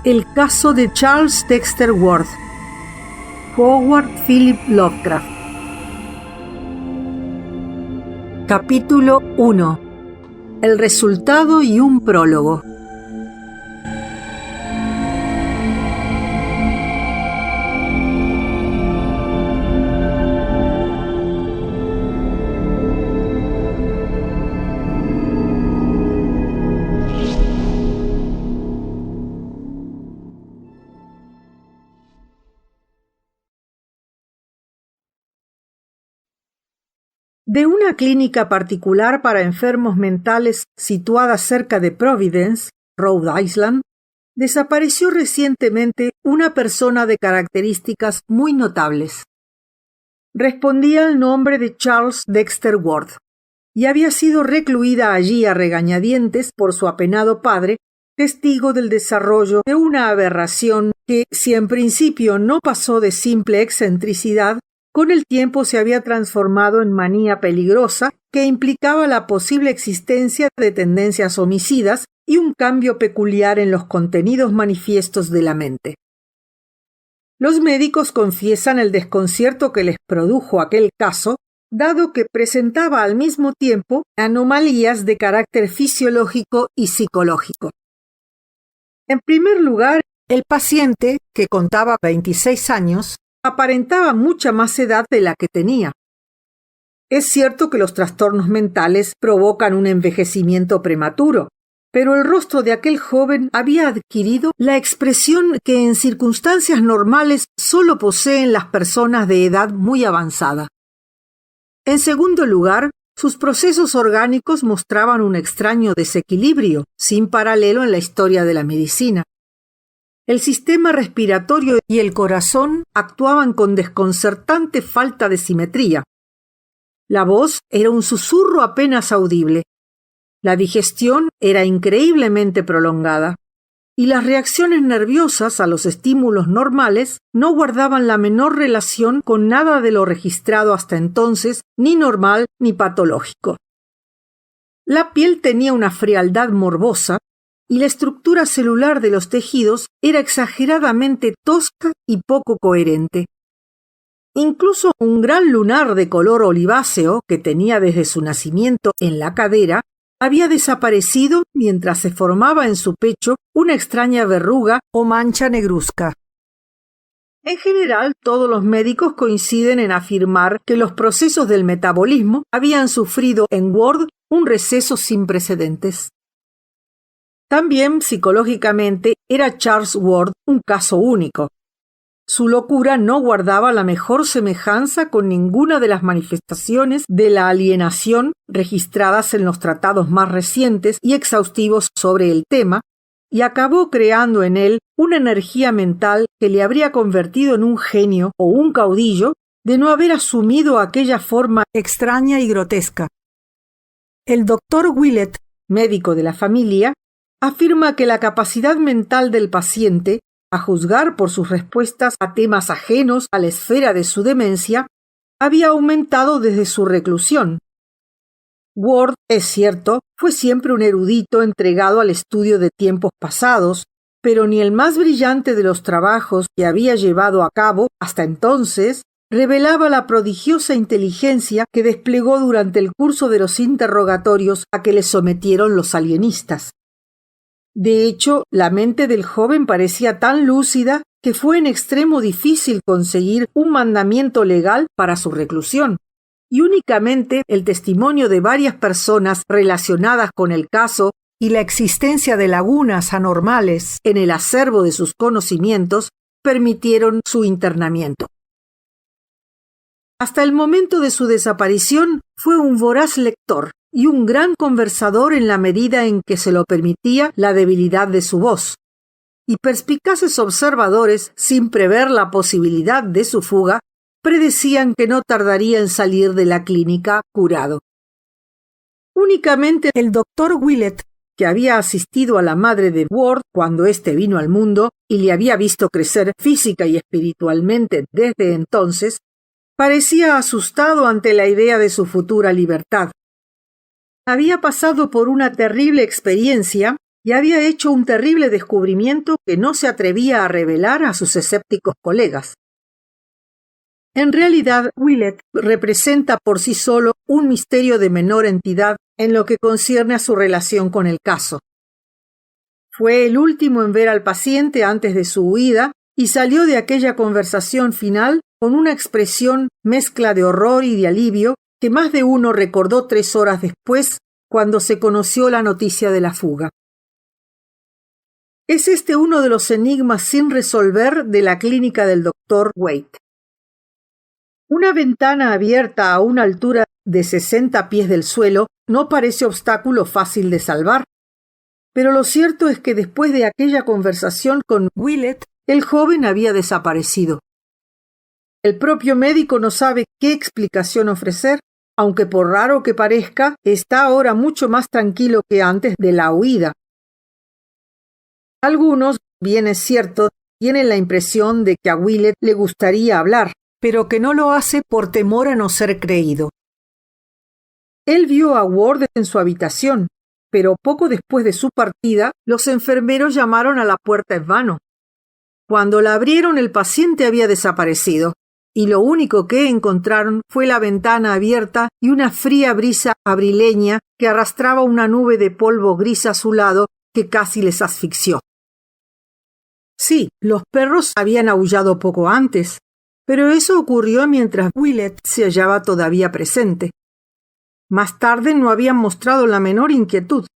El caso de Charles Dexter Ward. Howard Philip Lovecraft. Capítulo 1. El resultado y un prólogo. De una clínica particular para enfermos mentales situada cerca de Providence, Rhode Island, desapareció recientemente una persona de características muy notables. Respondía al nombre de Charles Dexter Ward y había sido recluida allí a regañadientes por su apenado padre, testigo del desarrollo de una aberración que, si en principio no pasó de simple excentricidad, con el tiempo se había transformado en manía peligrosa que implicaba la posible existencia de tendencias homicidas y un cambio peculiar en los contenidos manifiestos de la mente. Los médicos confiesan el desconcierto que les produjo aquel caso, dado que presentaba al mismo tiempo anomalías de carácter fisiológico y psicológico. En primer lugar, el paciente, que contaba 26 años, aparentaba mucha más edad de la que tenía. Es cierto que los trastornos mentales provocan un envejecimiento prematuro, pero el rostro de aquel joven había adquirido la expresión que en circunstancias normales solo poseen las personas de edad muy avanzada. En segundo lugar, sus procesos orgánicos mostraban un extraño desequilibrio, sin paralelo en la historia de la medicina. El sistema respiratorio y el corazón actuaban con desconcertante falta de simetría. La voz era un susurro apenas audible. La digestión era increíblemente prolongada. Y las reacciones nerviosas a los estímulos normales no guardaban la menor relación con nada de lo registrado hasta entonces, ni normal ni patológico. La piel tenía una frialdad morbosa, y la estructura celular de los tejidos era exageradamente tosca y poco coherente. Incluso un gran lunar de color oliváceo que tenía desde su nacimiento en la cadera había desaparecido mientras se formaba en su pecho una extraña verruga o mancha negruzca. En general, todos los médicos coinciden en afirmar que los procesos del metabolismo habían sufrido en Ward un receso sin precedentes. También, psicológicamente, era Charles Ward un caso único. Su locura no guardaba la mejor semejanza con ninguna de las manifestaciones de la alienación registradas en los tratados más recientes y exhaustivos sobre el tema, y acabó creando en él una energía mental que le habría convertido en un genio o un caudillo de no haber asumido aquella forma extraña y grotesca. El doctor Willett, médico de la familia, afirma que la capacidad mental del paciente, a juzgar por sus respuestas a temas ajenos a la esfera de su demencia, había aumentado desde su reclusión. Ward, es cierto, fue siempre un erudito entregado al estudio de tiempos pasados, pero ni el más brillante de los trabajos que había llevado a cabo hasta entonces revelaba la prodigiosa inteligencia que desplegó durante el curso de los interrogatorios a que le sometieron los alienistas. De hecho, la mente del joven parecía tan lúcida que fue en extremo difícil conseguir un mandamiento legal para su reclusión, y únicamente el testimonio de varias personas relacionadas con el caso y la existencia de lagunas anormales en el acervo de sus conocimientos permitieron su internamiento. Hasta el momento de su desaparición fue un voraz lector y un gran conversador en la medida en que se lo permitía la debilidad de su voz, y perspicaces observadores, sin prever la posibilidad de su fuga, predecían que no tardaría en salir de la clínica curado. Únicamente el doctor Willett, que había asistido a la madre de Ward cuando éste vino al mundo y le había visto crecer física y espiritualmente desde entonces, parecía asustado ante la idea de su futura libertad. Había pasado por una terrible experiencia y había hecho un terrible descubrimiento que no se atrevía a revelar a sus escépticos colegas. En realidad, Willett representa por sí solo un misterio de menor entidad en lo que concierne a su relación con el caso. Fue el último en ver al paciente antes de su huida y salió de aquella conversación final con una expresión mezcla de horror y de alivio que más de uno recordó 3 horas después, cuando se conoció la noticia de la fuga. Es este uno de los enigmas sin resolver de la clínica del Dr. Waite. Una ventana abierta a una altura de 60 pies del suelo no parece obstáculo fácil de salvar, pero lo cierto es que después de aquella conversación con Willett, el joven había desaparecido. El propio médico no sabe qué explicación ofrecer, aunque por raro que parezca, está ahora mucho más tranquilo que antes de la huida. Algunos, bien es cierto, tienen la impresión de que a Willett le gustaría hablar, pero que no lo hace por temor a no ser creído. Él vio a Ward en su habitación, pero poco después de su partida, los enfermeros llamaron a la puerta en vano. Cuando la abrieron, el paciente había desaparecido, y lo único que encontraron fue la ventana abierta y una fría brisa abrileña que arrastraba una nube de polvo gris azulado que casi les asfixió. Sí, los perros habían aullado poco antes, pero eso ocurrió mientras Willett se hallaba todavía presente. Más tarde no habían mostrado la menor inquietud.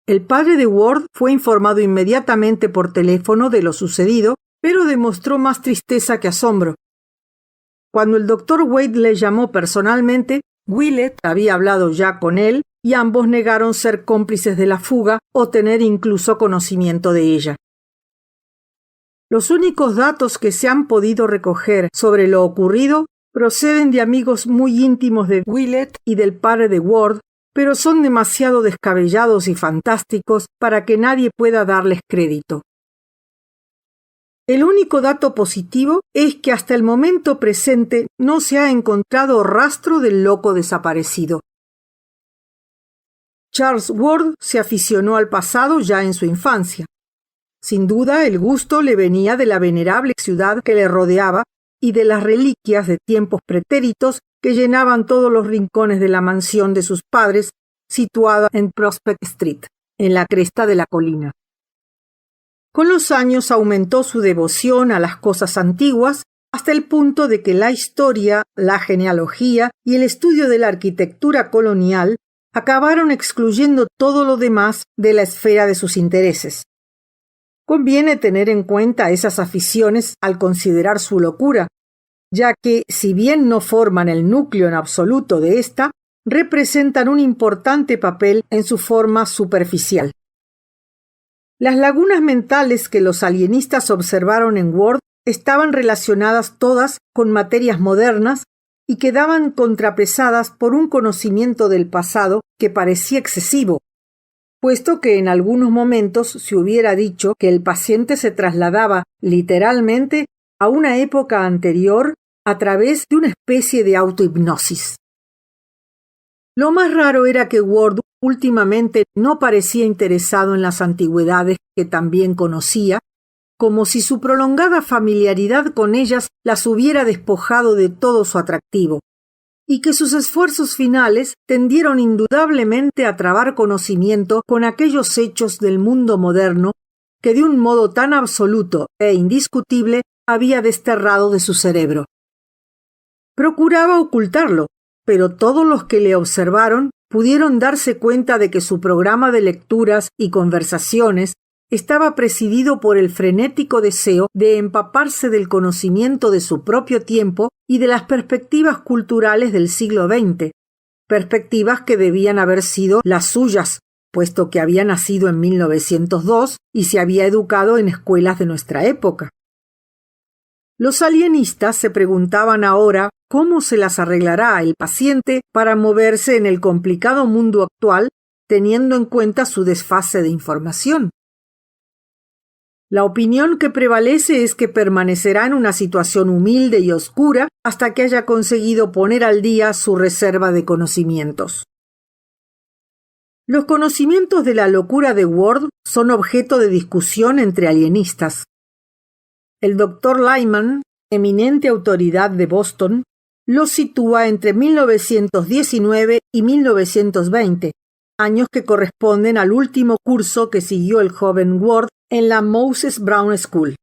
El padre de Ward fue informado inmediatamente por teléfono de lo sucedido, pero demostró más tristeza que asombro. Cuando el Dr. Waite le llamó personalmente, Willett había hablado ya con él y ambos negaron ser cómplices de la fuga o tener incluso conocimiento de ella. Los únicos datos que se han podido recoger sobre lo ocurrido proceden de amigos muy íntimos de Willett y del padre de Ward, pero son demasiado descabellados y fantásticos para que nadie pueda darles crédito. El único dato positivo es que hasta el momento presente no se ha encontrado rastro del loco desaparecido. Charles Ward se aficionó al pasado ya en su infancia. Sin duda, el gusto le venía de la venerable ciudad que le rodeaba y de las reliquias de tiempos pretéritos que llenaban todos los rincones de la mansión de sus padres, situada en Prospect Street, en la cresta de la colina. Con los años aumentó su devoción a las cosas antiguas hasta el punto de que la historia, la genealogía y el estudio de la arquitectura colonial acabaron excluyendo todo lo demás de la esfera de sus intereses. Conviene tener en cuenta esas aficiones al considerar su locura, ya que, si bien no forman el núcleo en absoluto de ésta, representan un importante papel en su forma superficial. Las lagunas mentales que los alienistas observaron en Ward estaban relacionadas todas con materias modernas y quedaban contrapesadas por un conocimiento del pasado que parecía excesivo, puesto que en algunos momentos se hubiera dicho que el paciente se trasladaba literalmente a una época anterior a través de una especie de autohipnosis. Lo más raro era que Ward últimamente no parecía interesado en las antigüedades que también conocía, como si su prolongada familiaridad con ellas las hubiera despojado de todo su atractivo, y que sus esfuerzos finales tendieron indudablemente a trabar conocimiento con aquellos hechos del mundo moderno que de un modo tan absoluto e indiscutible había desterrado de su cerebro. Procuraba ocultarlo, pero todos los que le observaron pudieron darse cuenta de que su programa de lecturas y conversaciones estaba presidido por el frenético deseo de empaparse del conocimiento de su propio tiempo y de las perspectivas culturales del siglo XX, perspectivas que debían haber sido las suyas, puesto que había nacido en 1902 y se había educado en escuelas de nuestra época. Los alienistas se preguntaban ahora cómo se las arreglará el paciente para moverse en el complicado mundo actual, teniendo en cuenta su desfase de información. La opinión que prevalece es que permanecerá en una situación humilde y oscura hasta que haya conseguido poner al día su reserva de conocimientos. Los conocimientos de la locura de Ward son objeto de discusión entre alienistas. El Dr. Lyman, eminente autoridad de Boston, lo sitúa entre 1919 y 1920, años que corresponden al último curso que siguió el joven Ward en la Moses Brown School.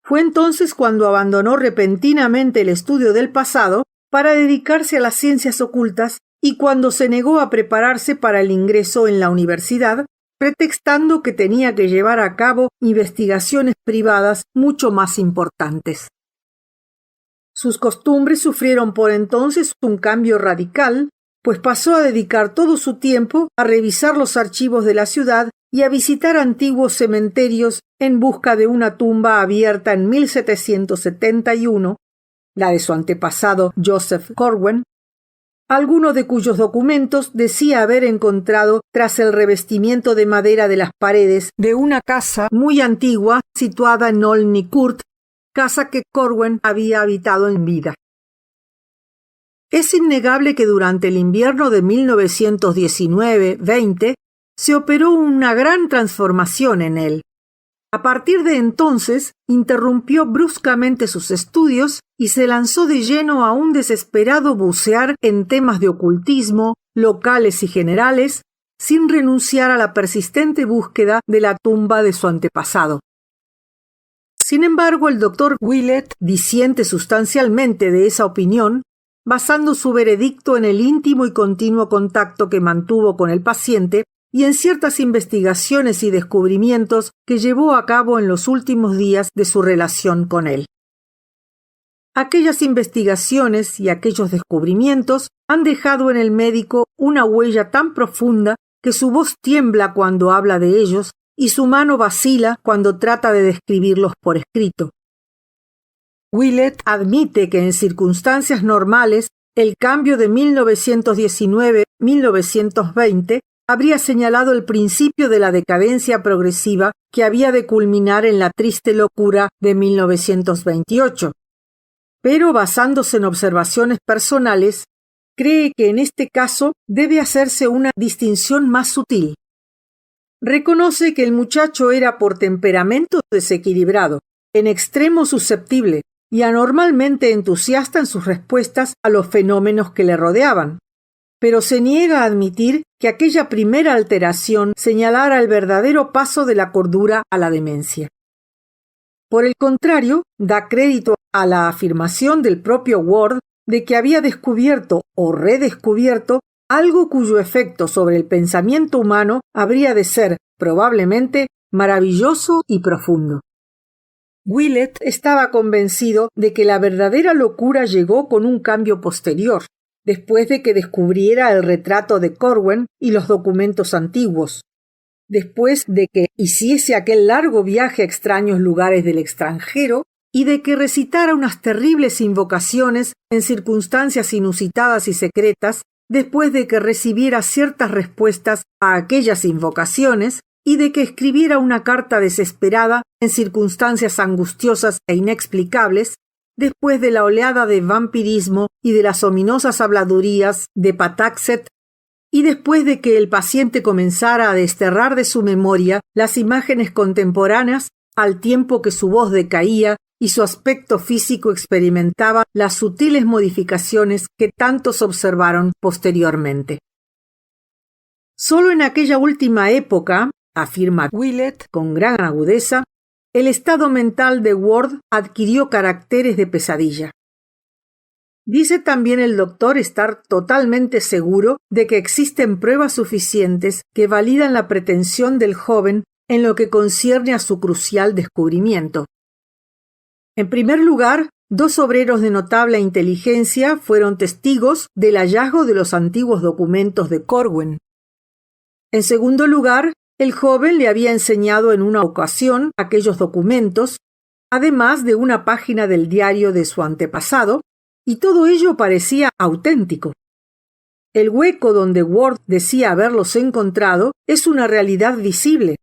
Fue entonces cuando abandonó repentinamente el estudio del pasado para dedicarse a las ciencias ocultas y cuando se negó a prepararse para el ingreso en la universidad, pretextando que tenía que llevar a cabo investigaciones privadas mucho más importantes. Sus costumbres sufrieron por entonces un cambio radical, pues pasó a dedicar todo su tiempo a revisar los archivos de la ciudad y a visitar antiguos cementerios en busca de una tumba abierta en 1771, la de su antepasado Joseph Corwen, alguno de cuyos documentos decía haber encontrado tras el revestimiento de madera de las paredes de una casa muy antigua situada en Olney Court, casa que Corwen había habitado en vida. Es innegable que durante el invierno de 1919-20 se operó una gran transformación en él. A partir de entonces, interrumpió bruscamente sus estudios y se lanzó de lleno a un desesperado bucear en temas de ocultismo, locales y generales, sin renunciar a la persistente búsqueda de la tumba de su antepasado. Sin embargo, el doctor Willett disiente sustancialmente de esa opinión, basando su veredicto en el íntimo y continuo contacto que mantuvo con el paciente y en ciertas investigaciones y descubrimientos que llevó a cabo en los últimos días de su relación con él. Aquellas investigaciones y aquellos descubrimientos han dejado en el médico una huella tan profunda que su voz tiembla cuando habla de ellos y su mano vacila cuando trata de describirlos por escrito. Willett admite que en circunstancias normales el cambio de 1919-1920 habría señalado el principio de la decadencia progresiva que había de culminar en la triste locura de 1928. Pero basándose en observaciones personales, cree que en este caso debe hacerse una distinción más sutil. Reconoce que el muchacho era por temperamento desequilibrado, en extremo susceptible y anormalmente entusiasta en sus respuestas a los fenómenos que le rodeaban, pero se niega a admitir que aquella primera alteración señalara el verdadero paso de la cordura a la demencia. Por el contrario, da crédito a la afirmación del propio Ward de que había descubierto o redescubierto algo cuyo efecto sobre el pensamiento humano habría de ser, probablemente, maravilloso y profundo. Willett estaba convencido de que la verdadera locura llegó con un cambio posterior, después de que descubriera el retrato de Corwen y los documentos antiguos, después de que hiciese aquel largo viaje a extraños lugares del extranjero y de que recitara unas terribles invocaciones en circunstancias inusitadas y secretas, después de que recibiera ciertas respuestas a aquellas invocaciones y de que escribiera una carta desesperada en circunstancias angustiosas e inexplicables, después de la oleada de vampirismo y de las ominosas habladurías de Patuxet, y después de que el paciente comenzara a desterrar de su memoria las imágenes contemporáneas al tiempo que su voz decaía y su aspecto físico experimentaba las sutiles modificaciones que tantos observaron posteriormente. Solo en aquella última época, afirma Willett con gran agudeza, el estado mental de Ward adquirió caracteres de pesadilla. Dice también el doctor estar totalmente seguro de que existen pruebas suficientes que validan la pretensión del joven en lo que concierne a su crucial descubrimiento. En primer lugar, 2 obreros de notable inteligencia fueron testigos del hallazgo de los antiguos documentos de Corwen. En segundo lugar, el joven le había enseñado en una ocasión aquellos documentos, además de una página del diario de su antepasado, y todo ello parecía auténtico. El hueco donde Ward decía haberlos encontrado es una realidad visible,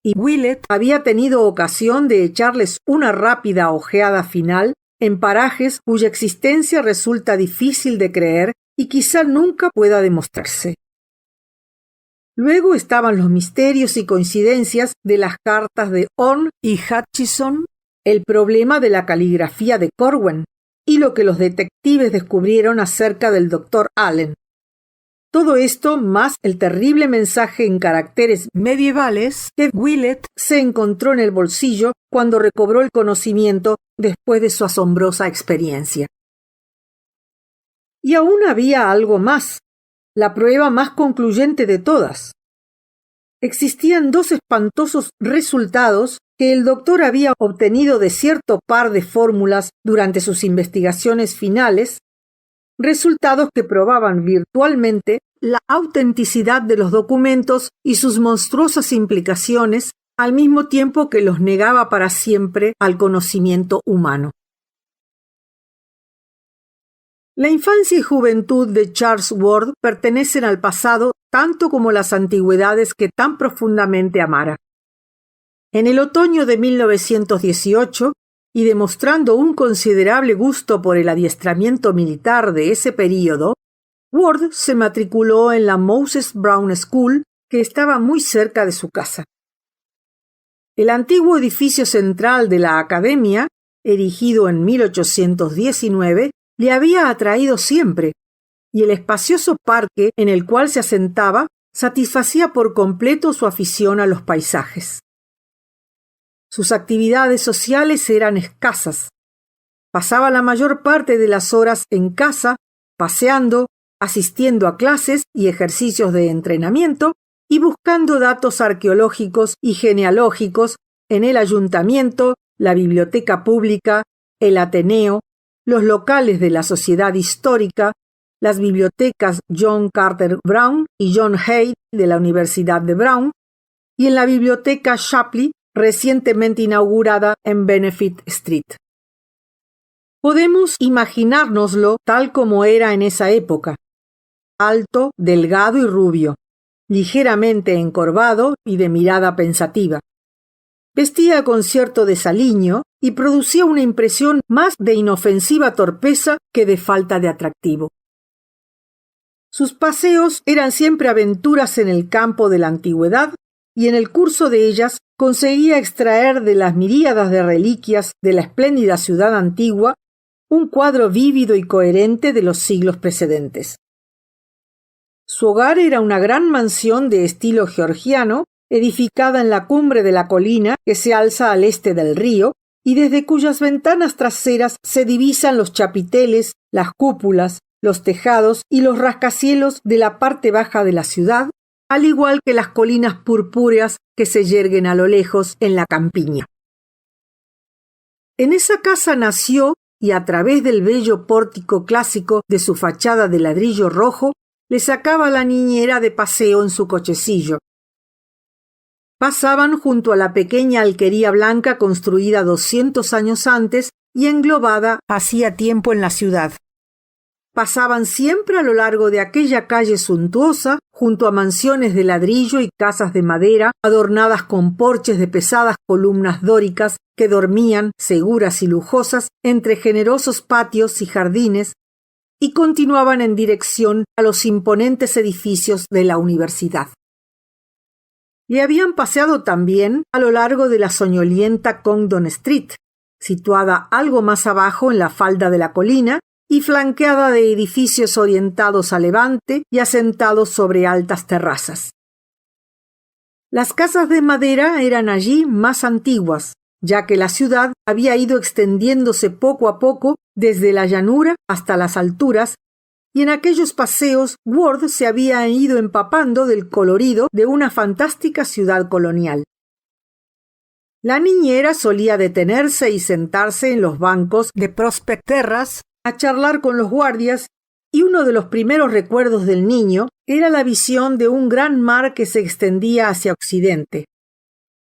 y Willett había tenido ocasión de echarles una rápida ojeada final en parajes cuya existencia resulta difícil de creer y quizá nunca pueda demostrarse. Luego estaban los misterios y coincidencias de las cartas de Orne y Hutchison, el problema de la caligrafía de Corwen y lo que los detectives descubrieron acerca del Dr. Allen. Todo esto más el terrible mensaje en caracteres medievales que Willett se encontró en el bolsillo cuando recobró el conocimiento después de su asombrosa experiencia. Y aún había algo más, la prueba más concluyente de todas. Existían dos espantosos resultados que el doctor había obtenido de cierto par de fórmulas durante sus investigaciones finales, resultados que probaban virtualmente la autenticidad de los documentos y sus monstruosas implicaciones, al mismo tiempo que los negaba para siempre al conocimiento humano. La infancia y juventud de Charles Ward pertenecen al pasado tanto como las antigüedades que tan profundamente amara. En el otoño de 1918, y demostrando un considerable gusto por el adiestramiento militar de ese período, Ward se matriculó en la Moses Brown School, que estaba muy cerca de su casa. El antiguo edificio central de la academia, erigido en 1819, le había atraído siempre, y el espacioso parque en el cual se asentaba satisfacía por completo su afición a los paisajes. Sus actividades sociales eran escasas. Pasaba la mayor parte de las horas en casa, paseando, asistiendo a clases y ejercicios de entrenamiento y buscando datos arqueológicos y genealógicos en el ayuntamiento, la biblioteca pública, el Ateneo, los locales de la Sociedad Histórica, las bibliotecas John Carter Brown y John Hay de la Universidad de Brown, y en la biblioteca Shapley, recientemente inaugurada en Benefit Street. Podemos imaginárnoslo tal como era en esa época: alto, delgado y rubio, ligeramente encorvado y de mirada pensativa. Vestía con cierto desaliño y producía una impresión más de inofensiva torpeza que de falta de atractivo. Sus paseos eran siempre aventuras en el campo de la antigüedad, y en el curso de ellas conseguía extraer de las miríadas de reliquias de la espléndida ciudad antigua un cuadro vívido y coherente de los siglos precedentes. Su hogar era una gran mansión de estilo georgiano, edificada en la cumbre de la colina que se alza al este del río y desde cuyas ventanas traseras se divisan los chapiteles, las cúpulas, los tejados y los rascacielos de la parte baja de la ciudad, al igual que las colinas purpúreas que se yerguen a lo lejos en la campiña. En esa casa nació, y a través del bello pórtico clásico de su fachada de ladrillo rojo, le sacaba la niñera de paseo en su cochecillo. Pasaban junto a la pequeña alquería blanca construida 200 años antes y englobada hacía tiempo en la ciudad. Pasaban siempre a lo largo de aquella calle suntuosa, junto a mansiones de ladrillo y casas de madera adornadas con porches de pesadas columnas dóricas que dormían, seguras y lujosas, entre generosos patios y jardines, y continuaban en dirección a los imponentes edificios de la universidad. Le habían paseado también a lo largo de la soñolienta Condon Street, situada algo más abajo en la falda de la colina y flanqueada de edificios orientados a levante y asentados sobre altas terrazas. Las casas de madera eran allí más antiguas, ya que la ciudad había ido extendiéndose poco a poco desde la llanura hasta las alturas, y en aquellos paseos Ward se había ido empapando del colorido de una fantástica ciudad colonial. La niñera solía detenerse y sentarse en los bancos de Prospect Terrace a charlar con los guardias, y uno de los primeros recuerdos del niño era la visión de un gran mar que se extendía hacia occidente.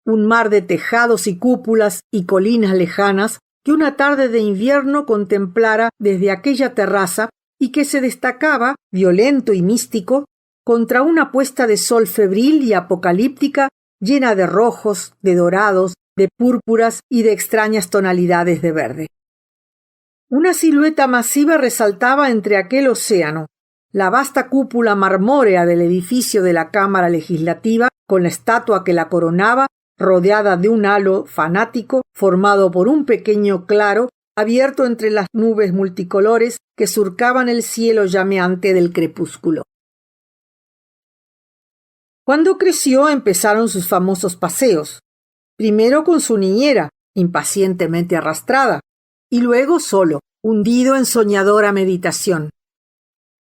Un mar de tejados y cúpulas y colinas lejanas que una tarde de invierno contemplara desde aquella terraza y que se destacaba, violento y místico, contra una puesta de sol febril y apocalíptica llena de rojos, de dorados, de púrpuras y de extrañas tonalidades de verde. Una silueta masiva resaltaba entre aquel océano, La vasta cúpula marmórea del edificio de la Cámara Legislativa, con la estatua que la coronaba, rodeada de un halo fanático formado por un pequeño claro abierto entre las nubes multicolores que surcaban el cielo llameante del crepúsculo. Cuando creció empezaron sus famosos paseos, primero con su niñera, impacientemente arrastrada, y luego solo, hundido en soñadora meditación.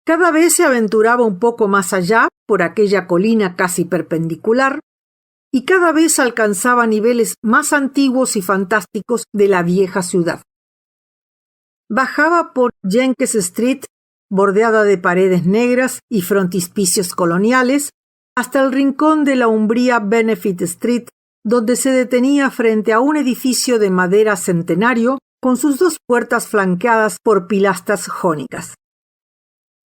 Cada vez se aventuraba un poco más allá por aquella colina casi perpendicular, y cada vez alcanzaba niveles más antiguos y fantásticos de la vieja ciudad. Bajaba por Jenkins Street, bordeada de paredes negras y frontispicios coloniales, hasta el rincón de la umbría Benefit Street, donde se detenía frente a un edificio de madera centenario con sus dos puertas flanqueadas por pilastras jónicas.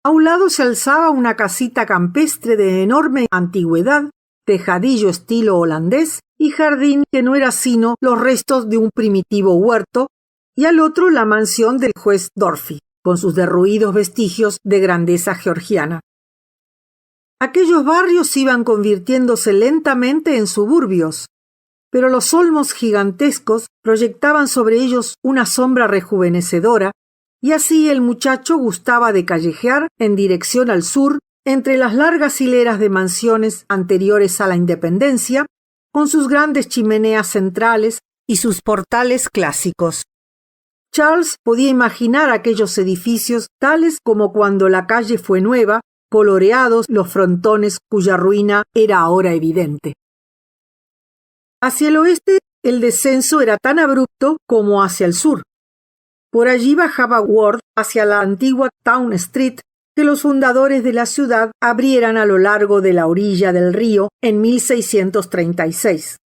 A un lado se alzaba una casita campestre de enorme antigüedad, tejadillo estilo holandés y jardín que no era sino los restos de un primitivo huerto, y al otro la mansión del juez Dorothy, con sus derruidos vestigios de grandeza georgiana. Aquellos barrios iban convirtiéndose lentamente en suburbios, pero los olmos gigantescos proyectaban sobre ellos una sombra rejuvenecedora, y así el muchacho gustaba de callejear en dirección al sur entre las largas hileras de mansiones anteriores a la independencia, con sus grandes chimeneas centrales y sus portales clásicos. Charles podía imaginar aquellos edificios tales como cuando la calle fue nueva, coloreados los frontones cuya ruina era ahora evidente. Hacia el oeste el descenso era tan abrupto como hacia el sur. Por allí bajaba Ward hacia la antigua Town Street que los fundadores de la ciudad abrieran a lo largo de la orilla del río en 1636.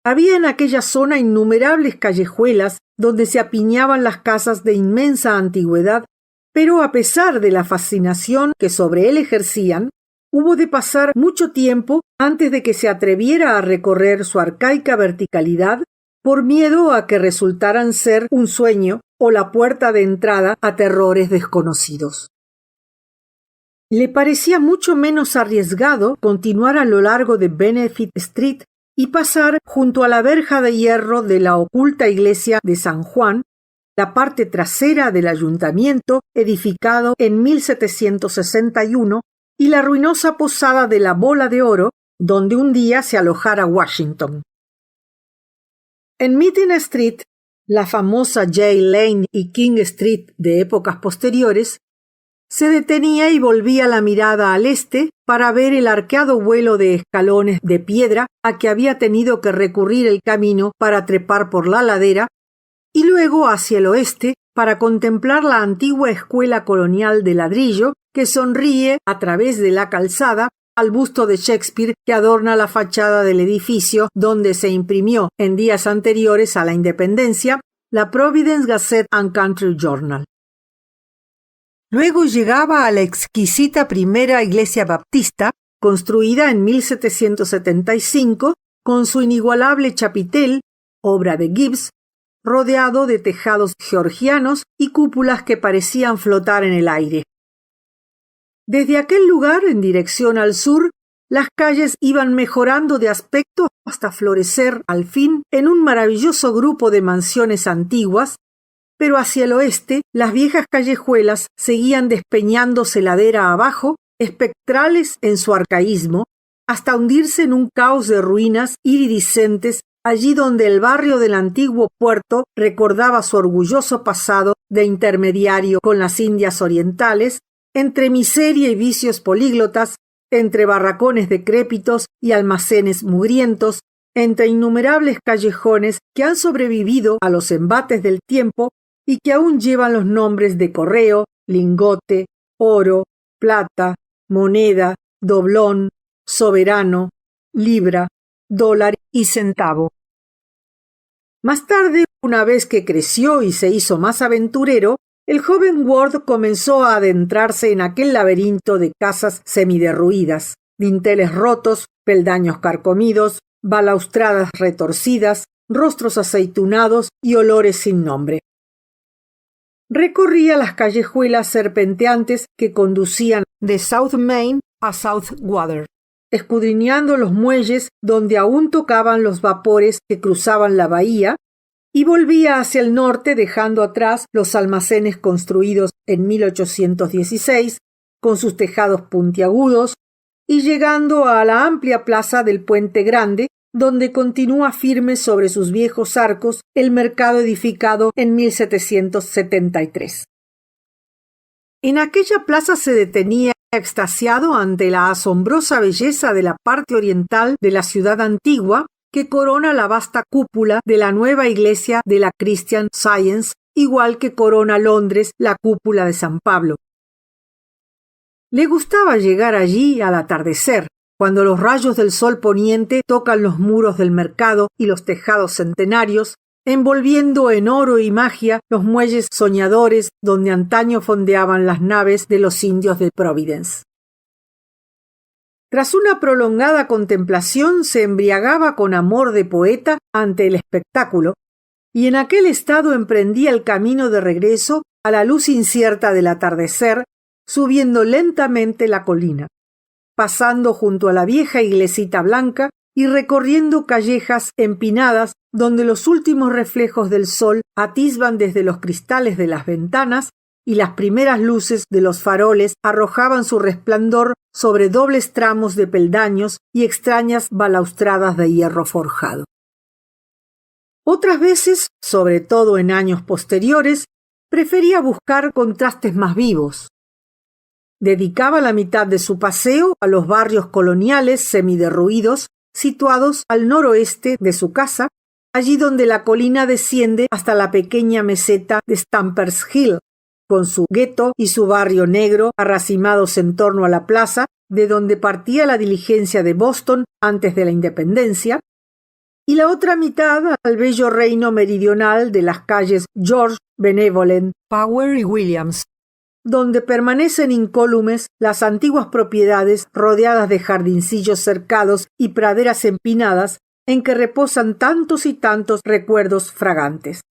Había en aquella zona innumerables callejuelas donde se apiñaban las casas de inmensa antigüedad, pero a pesar de la fascinación que sobre él ejercían, hubo de pasar mucho tiempo antes de que se atreviera a recorrer su arcaica verticalidad por miedo a que resultaran ser un sueño o la puerta de entrada a terrores desconocidos. Le parecía mucho menos arriesgado continuar a lo largo de Benefit Street y pasar junto a la verja de hierro de la oculta iglesia de San Juan, la parte trasera del ayuntamiento edificado en 1761 y la ruinosa posada de la Bola de Oro, donde un día se alojara Washington. En Meeting Street, la famosa Jay Lane y King Street de épocas posteriores, se detenía y volvía la mirada al este para ver el arqueado vuelo de escalones de piedra a que había tenido que recurrir el camino para trepar por la ladera, y luego hacia el oeste para contemplar la antigua escuela colonial de ladrillo que sonríe a través de la calzada al busto de Shakespeare que adorna la fachada del edificio donde se imprimió en días anteriores a la independencia la Providence Gazette and Country Journal. Luego llegaba a la exquisita primera iglesia baptista, construida en 1775, con su inigualable chapitel, obra de Gibbs, rodeado de tejados georgianos y cúpulas que parecían flotar en el aire. Desde aquel lugar, en dirección al sur, las calles iban mejorando de aspecto hasta florecer, al fin, en un maravilloso grupo de mansiones antiguas, pero hacia el oeste las viejas callejuelas seguían despeñándose ladera abajo, espectrales en su arcaísmo, hasta hundirse en un caos de ruinas iridiscentes allí donde el barrio del antiguo puerto recordaba su orgulloso pasado de intermediario con las Indias orientales, entre miseria y vicios políglotas, entre barracones decrépitos y almacenes mugrientos, entre innumerables callejones que han sobrevivido a los embates del tiempo y que aún llevan los nombres de correo, lingote, oro, plata, moneda, doblón, soberano, libra, dólar y centavo. Más tarde, una vez que creció y se hizo más aventurero, el joven Ward comenzó a adentrarse en aquel laberinto de casas semiderruidas, dinteles rotos, peldaños carcomidos, balaustradas retorcidas, rostros aceitunados y olores sin nombre. recorría las callejuelas serpenteantes que conducían de South Main a Southwater, escudriñando los muelles donde aún tocaban los vapores que cruzaban la bahía, y volvía hacia el norte dejando atrás los almacenes construidos en 1816 con sus tejados puntiagudos y llegando a la amplia plaza del Puente Grande, donde continúa firme sobre sus viejos arcos el mercado edificado en 1773. En aquella plaza se detenía extasiado ante la asombrosa belleza de la parte oriental de la ciudad antigua que corona la vasta cúpula de la nueva iglesia de la Christian Science, igual que corona Londres la cúpula de San Pablo. Le gustaba llegar allí al atardecer, cuando los rayos del sol poniente tocan los muros del mercado y los tejados centenarios, envolviendo en oro y magia los muelles soñadores donde antaño fondeaban las naves de los indios de Providence. Tras una prolongada contemplación se embriagaba con amor de poeta ante el espectáculo, y en aquel estado emprendía el camino de regreso a la luz incierta del atardecer, subiendo lentamente la colina, pasando junto a la vieja iglesita blanca y recorriendo callejas empinadas donde los últimos reflejos del sol atisban desde los cristales de las ventanas y las primeras luces de los faroles arrojaban su resplandor sobre dobles tramos de peldaños y extrañas balaustradas de hierro forjado. Otras veces, sobre todo en años posteriores, prefería buscar contrastes más vivos. Dedicaba la mitad de su paseo a los barrios coloniales semiderruidos situados al noroeste de su casa, allí donde la colina desciende hasta la pequeña meseta de Stamper's Hill, con su gueto y su barrio negro arracimados en torno a la plaza, de donde partía la diligencia de Boston antes de la independencia, y la otra mitad al bello reino meridional de las calles George, Benevolent, Power y Williams, donde permanecen incólumes las antiguas propiedades rodeadas de jardincillos cercados y praderas empinadas en que reposan tantos y tantos recuerdos fragantes.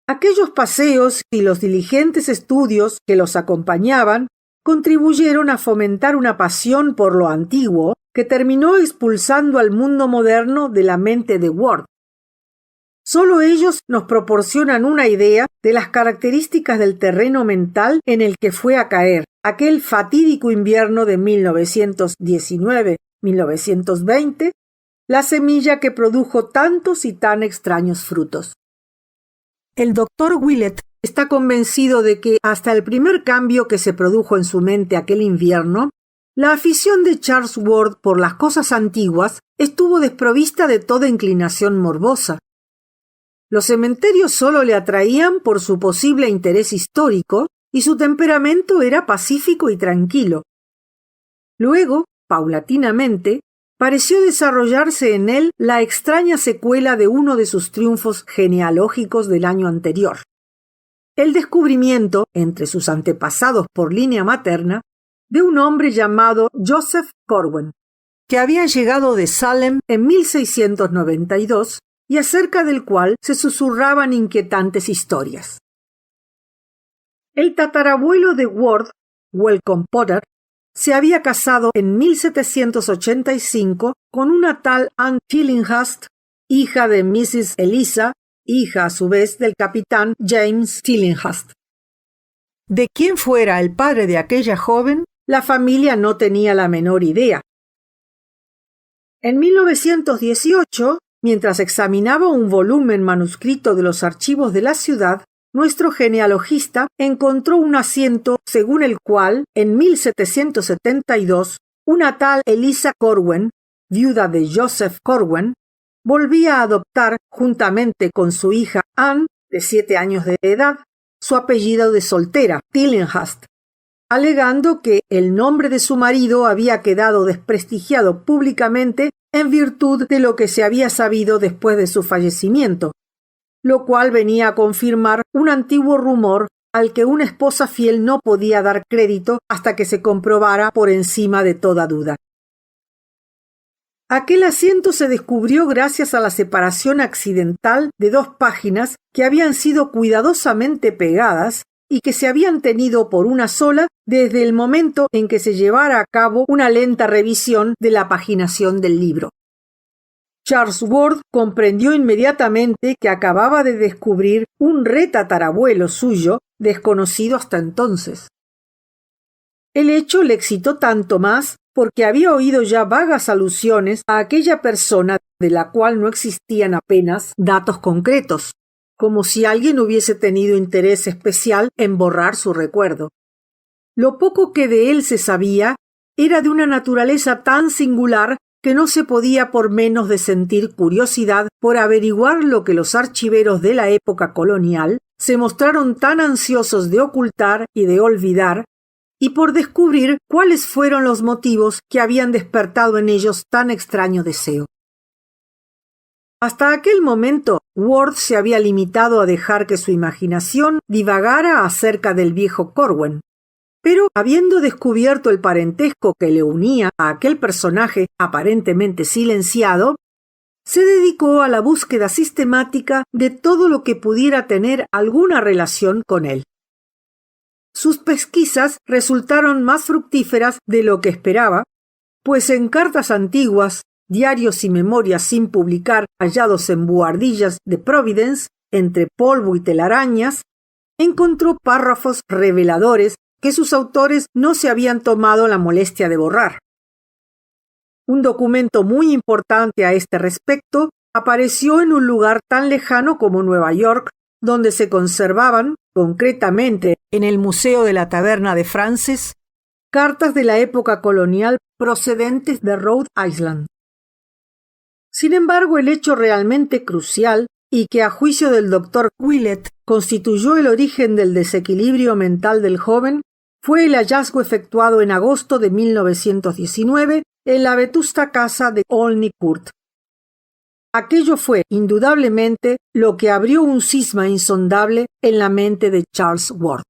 Aquellos paseos y los diligentes estudios que los acompañaban contribuyeron a fomentar una pasión por lo antiguo que terminó expulsando al mundo moderno de la mente de Ward. Solo ellos nos proporcionan una idea de las características del terreno mental en el que fue a caer aquel fatídico invierno de 1919-1920, la semilla que produjo tantos y tan extraños frutos. El doctor Willett está convencido de que hasta el primer cambio que se produjo en su mente aquel invierno, la afición de Charles Ward por las cosas antiguas estuvo desprovista de toda inclinación morbosa. Los cementerios solo le atraían por su posible interés histórico y su temperamento era pacífico y tranquilo. Luego, paulatinamente, pareció desarrollarse en él la extraña secuela de uno de sus triunfos genealógicos del año anterior. El descubrimiento, entre sus antepasados por línea materna, de un hombre llamado Joseph Corwen, que había llegado de Salem en 1692 y acerca del cual se susurraban inquietantes historias. El tatarabuelo de Ward, Welcome Potter, se había casado en 1785 con una tal Anne Tillinghast, hija de Mrs. Eliza, hija a su vez del capitán James Tillinghast. De quién fuera el padre de aquella joven, la familia no tenía la menor idea. En 1918, mientras examinaba un volumen manuscrito de los archivos de la ciudad, nuestro genealogista encontró un asiento según el cual, en 1772, una tal Eliza Corwen, viuda de Joseph Corwen, volvía a adoptar, juntamente con su hija Anne, de 7 años de edad, su apellido de soltera, Tillinghast, alegando que el nombre de su marido había quedado desprestigiado públicamente en virtud de lo que se había sabido después de su fallecimiento, lo cual venía a confirmar un antiguo rumor al que una esposa fiel no podía dar crédito hasta que se comprobara por encima de toda duda. Aquel asiento se descubrió gracias a la separación accidental de dos páginas que habían sido cuidadosamente pegadas y que se habían tenido por una sola desde el momento en que se llevara a cabo una lenta revisión de la paginación del libro. Charles Ward comprendió inmediatamente que acababa de descubrir un retatarabuelo suyo desconocido hasta entonces. El hecho le excitó tanto más porque había oído ya vagas alusiones a aquella persona de la cual no existían apenas datos concretos, como si alguien hubiese tenido interés especial en borrar su recuerdo. Lo poco que de él se sabía era de una naturaleza tan singular que no se podía por menos de sentir curiosidad por averiguar lo que los archiveros de la época colonial se mostraron tan ansiosos de ocultar y de olvidar, y por descubrir cuáles fueron los motivos que habían despertado en ellos tan extraño deseo. Hasta aquel momento, Ward se había limitado a dejar que su imaginación divagara acerca del viejo Corwen, pero habiendo descubierto el parentesco que le unía a aquel personaje aparentemente silenciado, se dedicó a la búsqueda sistemática de todo lo que pudiera tener alguna relación con él. Sus pesquisas resultaron más fructíferas de lo que esperaba, pues en cartas antiguas, diarios y memorias sin publicar hallados en buhardillas de Providence, entre polvo y telarañas, encontró párrafos reveladores que sus autores no se habían tomado la molestia de borrar. Un documento muy importante a este respecto apareció en un lugar tan lejano como Nueva York, donde se conservaban, concretamente en el Museo de la Taberna de Frances, cartas de la época colonial procedentes de Rhode Island. Sin embargo, el hecho realmente crucial, y que a juicio del doctor Willett constituyó el origen del desequilibrio mental del joven, fue el hallazgo efectuado en agosto de 1919 en la vetusta casa de Olney Court. Aquello fue, indudablemente, lo que abrió un cisma insondable en la mente de Charles Ward.